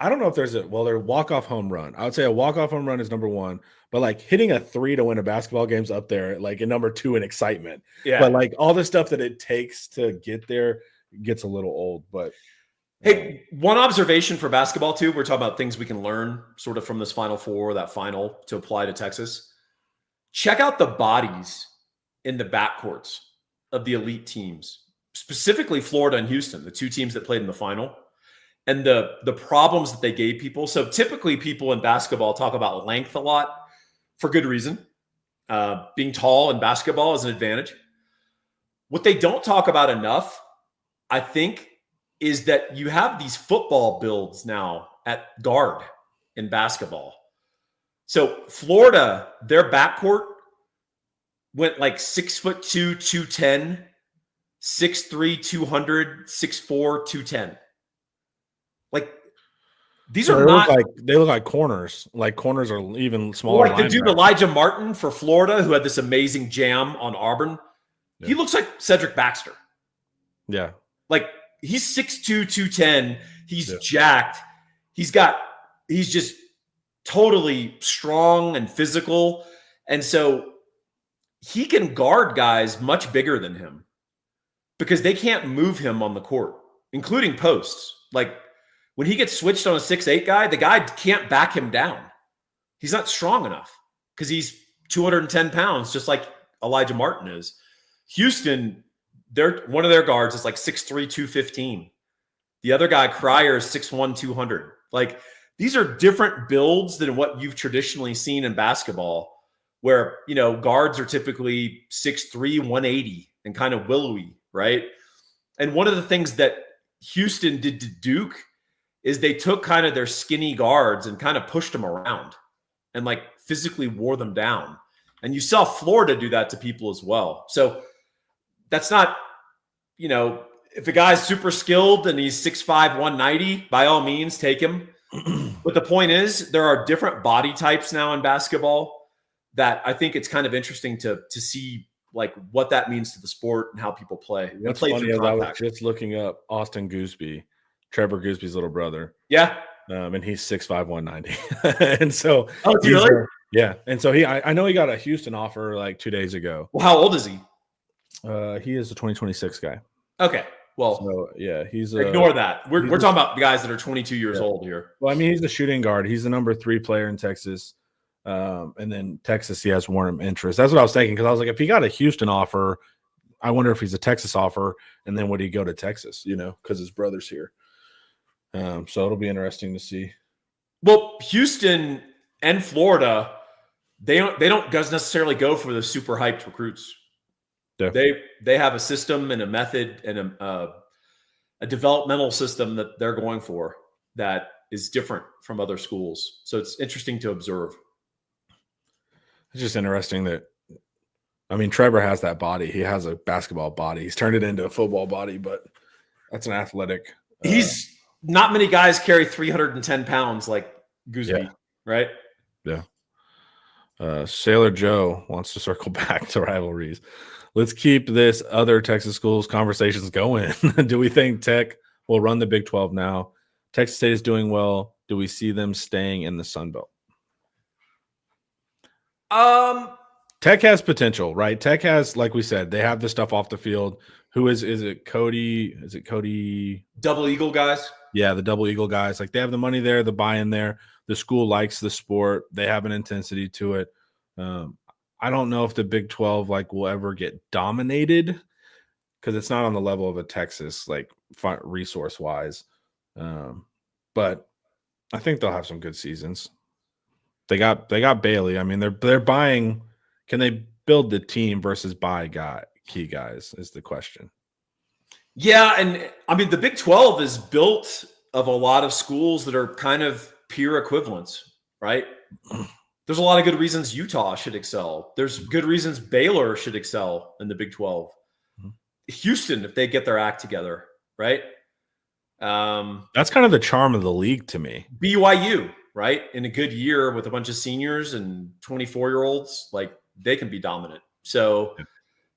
I don't know if there's their walk-off home run. I would say a walk-off home run is number 1, but like hitting a 3 to win a basketball game's up there, like in number 2 in excitement. Yeah. But like all the stuff that it takes to get there gets a little old, but hey, one observation for basketball too. We're talking about things we can learn sort of from this Final Four, that final to apply to Texas. Check out the bodies in the backcourts of the elite teams, specifically Florida and Houston, the 2 teams that played in the final. And the problems that they gave people. So typically people in basketball talk about length a lot for good reason. Being tall in basketball is an advantage. What they don't talk about enough, I think, is that you have these football builds now at guard in basketball. So Florida, their backcourt went like 6'2", 210, 6'3", 200, 6'4", 210. Like these are not they look like corners. Like corners are even smaller. Like the dude Elijah Martin for Florida, who had this amazing jam on Auburn. Yeah. He looks like Cedric Baxter. Yeah. Like he's 6'2", 210. He's jacked. He's just totally strong and physical. And so he can guard guys much bigger than him because they can't move him on the court, including posts. Like when he gets switched on a 6'8" guy, the guy can't back him down. He's not strong enough because he's 210 pounds, just like Elijah Martin is. Houston, one of their guards is like 6'3", 215. The other guy, Cryer, is 6'1", 200. Like, these are different builds than what you've traditionally seen in basketball, where, guards are typically 6'3", 180 and kind of willowy, right? And one of the things that Houston did to Duke is they took kind of their skinny guards and kind of pushed them around and like physically wore them down. And you saw Florida do that to people as well. So that's not, if a guy's super skilled and he's 6'5", 190, by all means, take him. But the point is, there are different body types now in basketball that I think it's kind of interesting to see like what that means to the sport and how people play. What's funny is I was just looking up Austin Gooseby, Trevor Goosby's little brother. Yeah. And he's 6'5", 190. And so, oh, really? Yeah. And so I know he got a Houston offer like 2 days ago. Well, how old is he? He is a 2026 guy. Okay. Well, so yeah, he's ignore that. We're talking about guys that are 22 years old here. Well, I mean, he's the shooting guard. He's the number 3 player in Texas. And then Texas, he has warm interest. That's what I was thinking, because I was like, if he got a Houston offer, I wonder if he's a Texas offer, and then would he go to Texas? Because his brother's here. So it'll be interesting to see. Well, Houston and Florida, they don't necessarily go for the super hyped recruits. Yeah. They have a system and a method and a developmental system that they're going for that is different from other schools. So it's interesting to observe. It's just interesting that, I mean, Trevor has that body. He has a basketball body. He's turned it into a football body, but that's an athletic. He's not many guys carry 310 pounds like Gooseby, right? Yeah. Sailor Joe wants to circle back to rivalries. Let's keep this other Texas schools conversations going. Do we think Tech will run the Big 12 now? Texas State is doing well. Do we see them staying in the Sun Belt? Tech has potential, right? Tech has, like we said, they have the stuff off the field. Who is it Cody? Is it Cody? Double Eagle guys? Yeah, the Double Eagle guys. Like, they have the money there, the buy-in there. The school likes the sport. They have an intensity to it. I don't know if the Big 12 will ever get dominated, because it's not on the level of a Texas, resource wise. But I think they'll have some good seasons. They got Bailey. I mean, they're buying. Can they build the team versus buy key guys is the question. Yeah, and I mean, the Big 12 is built of a lot of schools that are kind of peer equivalents, right? There's a lot of good reasons Utah should excel. There's good reasons Baylor should excel in the Big 12. Mm-hmm. Houston, if they get their act together, right? That's kind of the charm of the league to me. BYU, right? In a good year with a bunch of seniors and 24-year-olds, they can be dominant. So,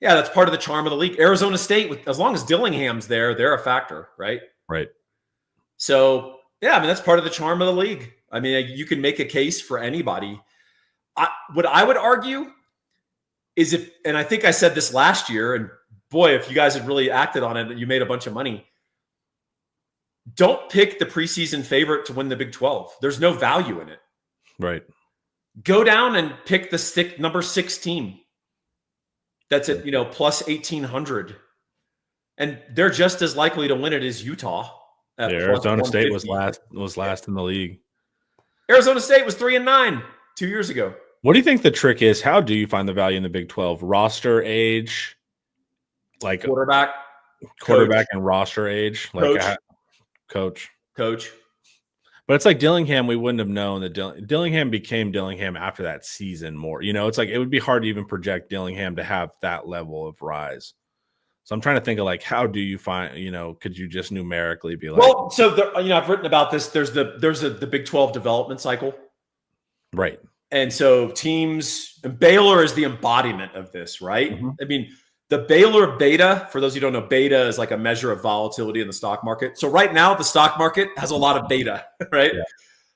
yeah, that's part of the charm of the league. Arizona State, as long as Dillingham's there, they're a factor, right? Right. So, yeah, I mean, that's part of the charm of the league. I mean, you can make a case for anybody. What I would argue is and I think I said this last year, and boy, if you guys had really acted on it, you made a bunch of money. Don't pick the preseason favorite to win the Big 12. There's no value in it. Right. Go down and pick the number 6 team. That's at, plus 1,800. And they're just as likely to win it as Utah. Arizona State was last in the league. Arizona State was 3-9 2 years ago. What do you think the trick is? How do you find the value in the Big 12? Roster age, quarterback and roster age, coach. But it's like Dillingham, we wouldn't have known that Dillingham became Dillingham after that season more. It's it would be hard to even project Dillingham to have that level of rise. So I'm trying to think of how do you find, could you just numerically be well, so I've written about this. There's the Big 12 development cycle. Right. And so teams, and Baylor is the embodiment of this, right? Mm-hmm. I mean, the Baylor beta, for those who don't know, beta is like a measure of volatility in the stock market. So right now the stock market has a lot of beta, right?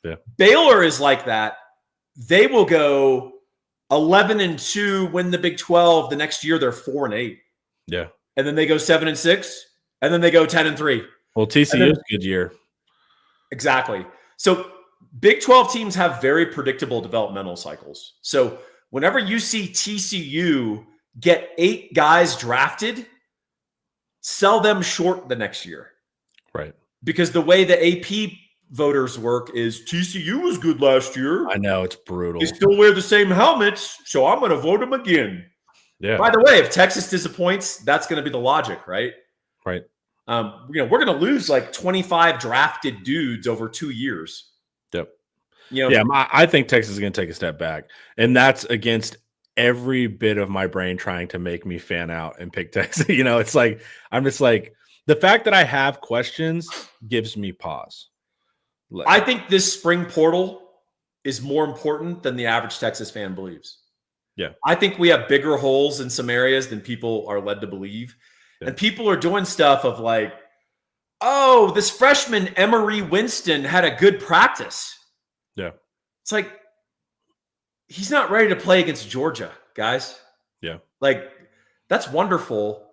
Yeah. Baylor is like that. They will go 11-2, win the Big 12. The next year they're 4-8. Yeah. And then they go 7-6, and then they go 10-3. Well, TCU's a good year. Exactly. So Big 12 teams have very predictable developmental cycles. So whenever you see TCU get 8 guys drafted, sell them short the next year. Right. Because the way the AP voters work is TCU was good last year. I know, it's brutal. They still wear the same helmets, so I'm going to vote them again. Yeah. By the way, if Texas disappoints, that's going to be the logic, right? Right. We're going to lose like 25 drafted dudes over 2 years. Yep. Yeah, I think Texas is going to take a step back, and that's against every bit of my brain trying to make me fan out and pick Texas. It's like I'm just like the fact that I have questions gives me pause. I think this spring portal is more important than the average Texas fan believes. Yeah, I think we have bigger holes in some areas than people are led to believe, and people are doing stuff of like, oh, this freshman Emery Winston had a good practice. Yeah. It's like, he's not ready to play against Georgia, guys. Yeah. Like, that's wonderful.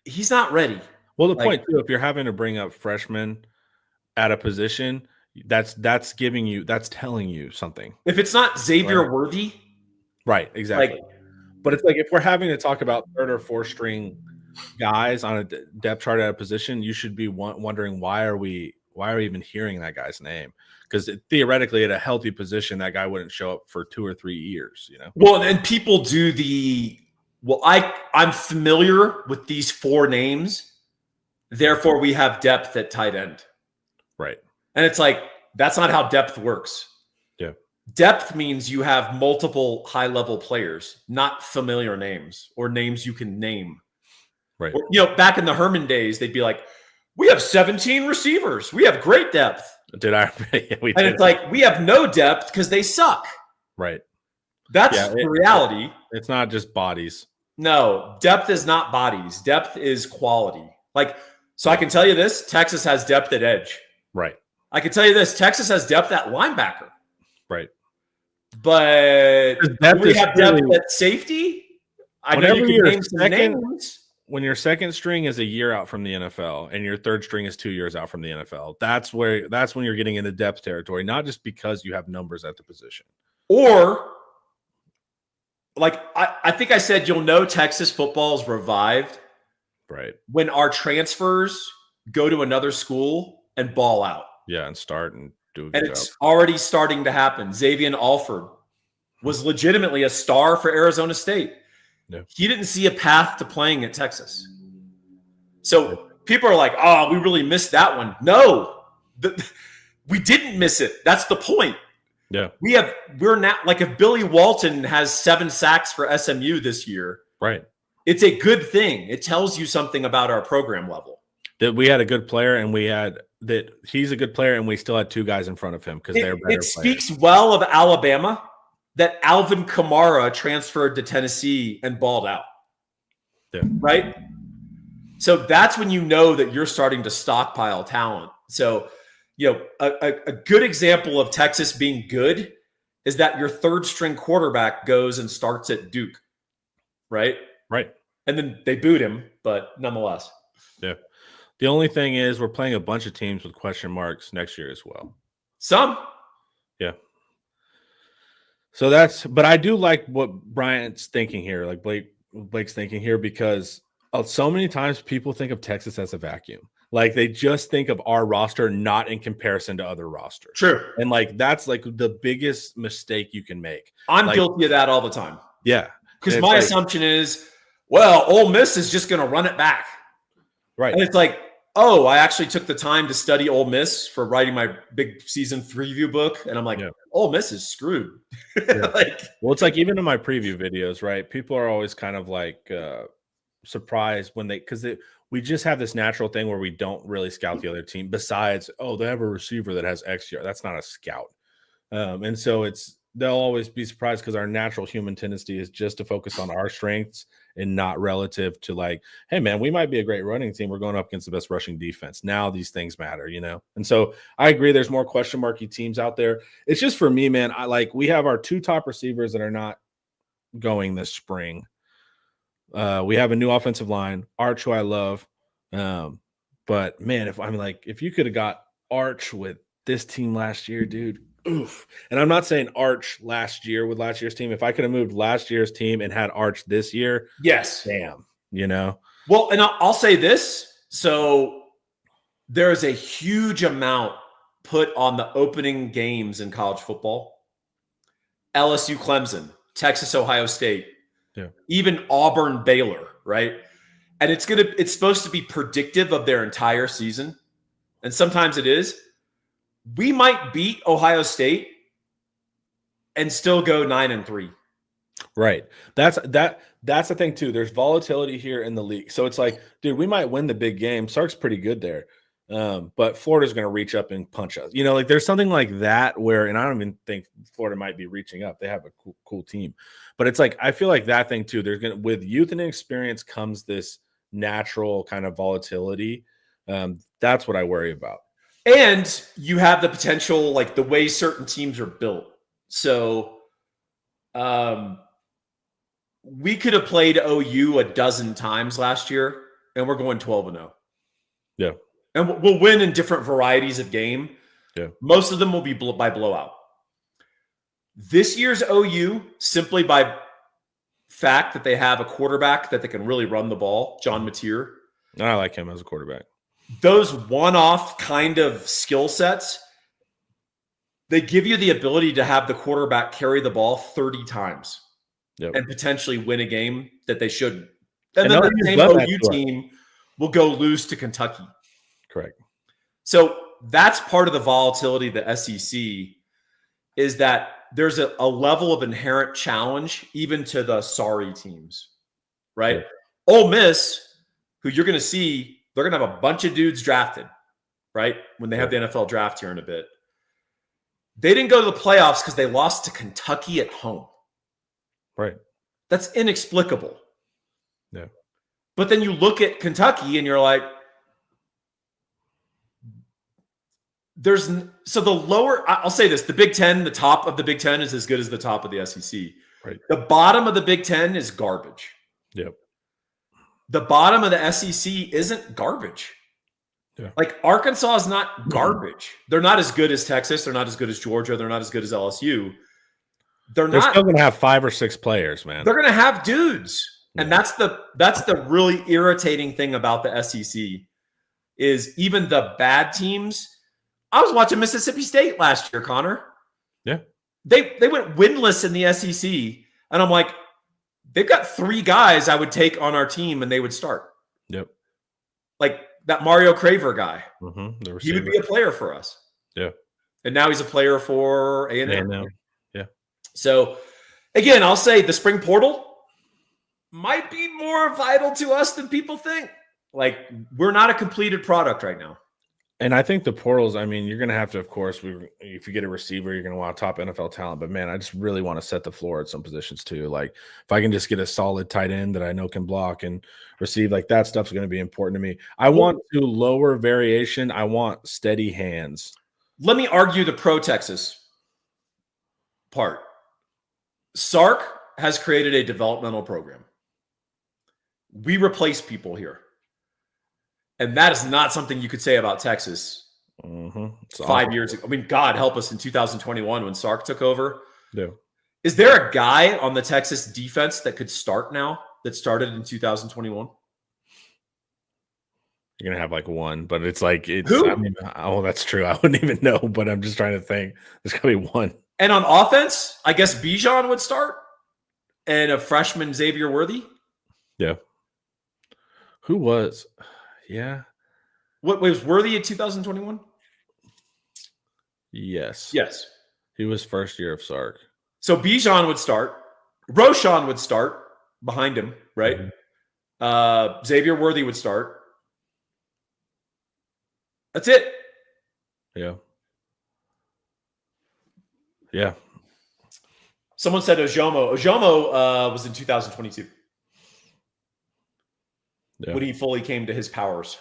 He's not ready. Well, the point too, if you're having to bring up freshmen at a position, that's telling you something. If it's not Xavier Worthy. Right, exactly. But it's like if we're having to talk about third or fourth string guys on a depth chart at a position, you should be wondering why are we even hearing that guy's name? Because theoretically, at a healthy position, that guy wouldn't show up for 2 or 3 years. Well, and people do I'm familiar with these 4 names, therefore we have depth at tight end. Right. And it's like that's not how depth works. Yeah. Depth means you have multiple high-level players, not familiar names or names you can name. Right. Or, back in the Herman days, they'd be like, we have 17 receivers. We have great depth. Did I? Yeah, we did. And it's like, we have no depth because they suck. Right. That's the reality. It's not just bodies. No, depth is not bodies. Depth is quality. So I can tell you this, Texas has depth at edge. Right. I can tell you this, Texas has depth at linebacker. Right. But we have depth at safety. I know you can name some names. When your second string is a year out from the NFL and your third string is 2 years out from the NFL, that's when you're getting into depth territory, not just because you have numbers at the position. Or I think I said you'll know Texas football is revived right when our transfers go to another school and ball out. Yeah, and start and do a good and job. It's already starting to happen. Xavier Alford was legitimately a star for Arizona State. Yeah. He didn't see a path to playing at Texas. So people are like, oh, we really missed that one. No, we didn't miss it. That's the point. Yeah. We're not like if Billy Walton has 7 sacks for SMU this year. Right. It's a good thing. It tells you something about our program level. That we had a good player and he's a good player and we still had 2 guys in front of him because they're better players. It speaks well of Alabama that Alvin Kamara transferred to Tennessee and balled out. Yeah. Right? So that's when you know that you're starting to stockpile talent. So, a good example of Texas being good is that your third string quarterback goes and starts at Duke. Right? Right. And then they boot him, but nonetheless. Yeah. The only thing is we're playing a bunch of teams with question marks next year as well. Some. Yeah. So but I do like what Bryant's thinking here, like Blake's thinking here, because so many times people think of Texas as a vacuum. Like they just think of our roster not in comparison to other rosters. True. And that's the biggest mistake you can make. I'm guilty of that all the time. Yeah. Because my assumption is, well, Ole Miss is just going to run it back. Right. And it's like, oh, I actually took the time to study Ole Miss for writing my big season preview book. And I'm like, Ole Miss is screwed. Yeah. Well, it's like even in my preview videos, right? People are always kind of surprised when we just have this natural thing where we don't really scout the other team besides, they have a receiver that has X yard. That's not a scout. And so they'll always be surprised because our natural human tendency is just to focus on our strengths and not relative to hey man, we might be a great running team. We're going up against the best rushing defense. Now these things matter, And so I agree. There's more question marky teams out there. It's just for me, man. We have our 2 top receivers that are not going this spring. We have a new offensive line, Arch, who I love. But man, if you could have got Arch with this team last year, dude. Oof. And I'm not saying Arch last year with last year's team. If I could have moved last year's team and had Arch this year, yes. damn, you know? Well, and I'll say this. So there's a huge amount put on the opening games in college football. LSU, Clemson, Texas, Ohio State, even Auburn, Baylor, right? And it's supposed to be predictive of their entire season. And sometimes it is. We might beat Ohio State and still go 9-3. Right. That's the thing too. There's volatility here in the league. So it's like, dude, we might win the big game. Sark's pretty good there. But Florida's going to reach up and punch us. You know, like there's something like that where, and I don't even think Florida might be reaching up. They have a cool team. But it's like, I feel like that thing too. There's going to, with youth and experience comes this natural kind of volatility. That's what I worry about. And you have the potential, like the way certain teams are built. So we could have played OU a dozen times last year, and we're going 12-0. Yeah. And we'll win in different varieties of game. Yeah. Most of them will be by blowout. This year's OU, simply by fact that they have a quarterback that they can really run the ball, John Mateer. I like him as a quarterback. Those one-off kind of skill sets, they give you the ability to have the quarterback carry the ball 30 times and potentially win a game that they shouldn't. And then the same OU team will go lose to Kentucky. Correct. So that's part of the volatility of the SEC is that there's a level of inherent challenge even to the sorry teams, right? Yeah. Ole Miss, who you're going to see, they're going to have a bunch of dudes drafted, right? When they have the NFL draft here in a bit. They didn't go to the playoffs because they lost to Kentucky at home. Right. That's inexplicable. Yeah. But then you look at Kentucky and you're like, so the lower, I'll say this, the Big Ten, the top of the Big Ten is as good as the top of the SEC. Right. The bottom of the Big Ten is garbage. Yep. The bottom of the SEC isn't garbage. Yeah. Like Arkansas is not garbage. They're not as good as Texas. They're not as good as Georgia. They're not as good as LSU. They're still going to have 5 or 6 players, man. They're going to have dudes. Yeah. And that's the really irritating thing about the SEC is even the bad teams. I was watching Mississippi State last year, Connor. Yeah. They went winless in the SEC. And I'm like, they've got 3 guys I would take on our team and they would start. Yep. Like that Mario Craver guy. Mm-hmm. He would be a player for us. Yeah. And now he's a player for A&M. Yeah. So, again, I'll say the spring portal might be more vital to us than people think. Like, we're not a completed product right now. And I think the portals, I mean, you're going to have to, of course, if you get a receiver, you're going to want top NFL talent. But, man, I just really want to set the floor at some positions too. Like, if I can just get a solid tight end that I know can block and receive, like that stuff's going to be important to me. I want to lower variation. I want steady hands. Let me argue the pro-Texas part. Sark has created a developmental program. We replace people here. And that is not something you could say about Texas 5 years ago. I mean, God help us in 2021 when Sark took over. Yeah. Is there a guy on the Texas defense that could start now that started in 2021? You're going to have like one, but it's like, Who? I mean, oh, that's true. I wouldn't even know, but I'm just trying to think. There's going to be one. And on offense, I guess Bijan would start and a freshman Xavier Worthy. Yeah. Who was? Yeah. What was Worthy in 2021? Yes. Yes. He was first year of Sark. So Bijan would start. Roshan would start behind him, right? Mm-hmm. Xavier Worthy would start. That's it. Yeah. Yeah. Someone said Ojomo. Ojomo was in 2022. Yeah. When he fully came to his powers.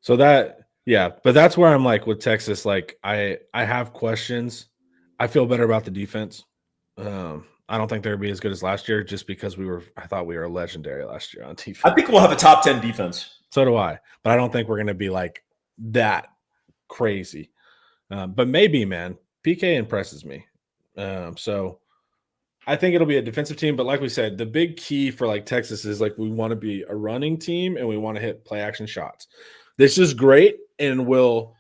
So that, yeah, but that's where I'm like with Texas, like I have questions. I feel better about the defense. I don't think they'll be as good as last year just because I thought we were legendary last year on defense. I think we'll have a top 10 defense. So do I, but I don't think we're going to be like that crazy. But maybe, man, PK impresses me. So I think it'll be a defensive team. But like we said, the big key for like Texas is like we want to be a running team and we want to hit play action shots. This is great and will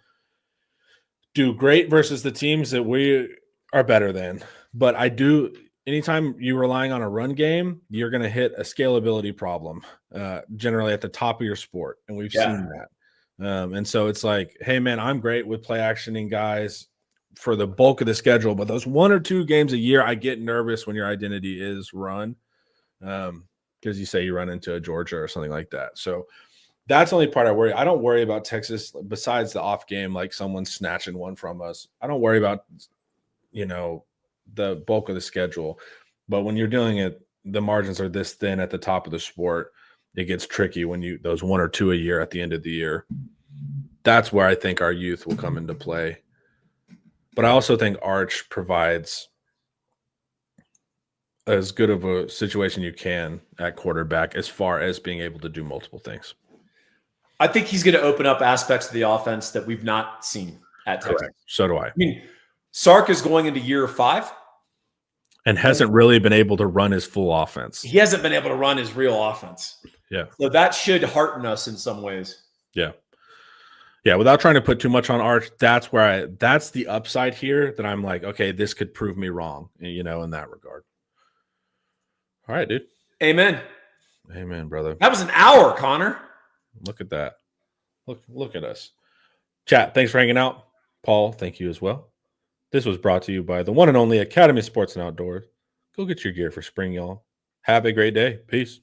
do great versus the teams that we are better than. But I do anytime you're relying on a run game, you're going to hit a scalability problem generally at the top of your sport. And we've seen that. And so it's like, hey, man, I'm great with play actioning guys for the bulk of the schedule. But those 1 or 2 games a year, I get nervous when your identity is run because you say you run into a Georgia or something like that. So that's the only part I worry. I don't worry about Texas besides the off game, like someone snatching one from us. I don't worry about, the bulk of the schedule. But when you're dealing it, the margins are this thin at the top of the sport. It gets tricky when those 1 or 2 a year at the end of the year. That's where I think our youth will come into play. But I also think Arch provides as good of a situation you can at quarterback as far as being able to do multiple things. I think he's going to open up aspects of the offense that we've not seen at Texas. Correct. So do I. I mean, Sark is going into year 5. And hasn't really been able to run his full offense. He hasn't been able to run his real offense. Yeah. So that should hearten us in some ways. Yeah. Yeah. Without trying to put too much on Arch, that's the upside here that I'm like, okay, this could prove me wrong, in that regard. All right, dude. Amen. Amen, brother. That was an hour, Connor. Look at that. Look at us. Chat, thanks for hanging out. Paul, thank you as well. This was brought to you by the one and only Academy Sports and Outdoors. Go get your gear for spring, y'all. Have a great day. Peace.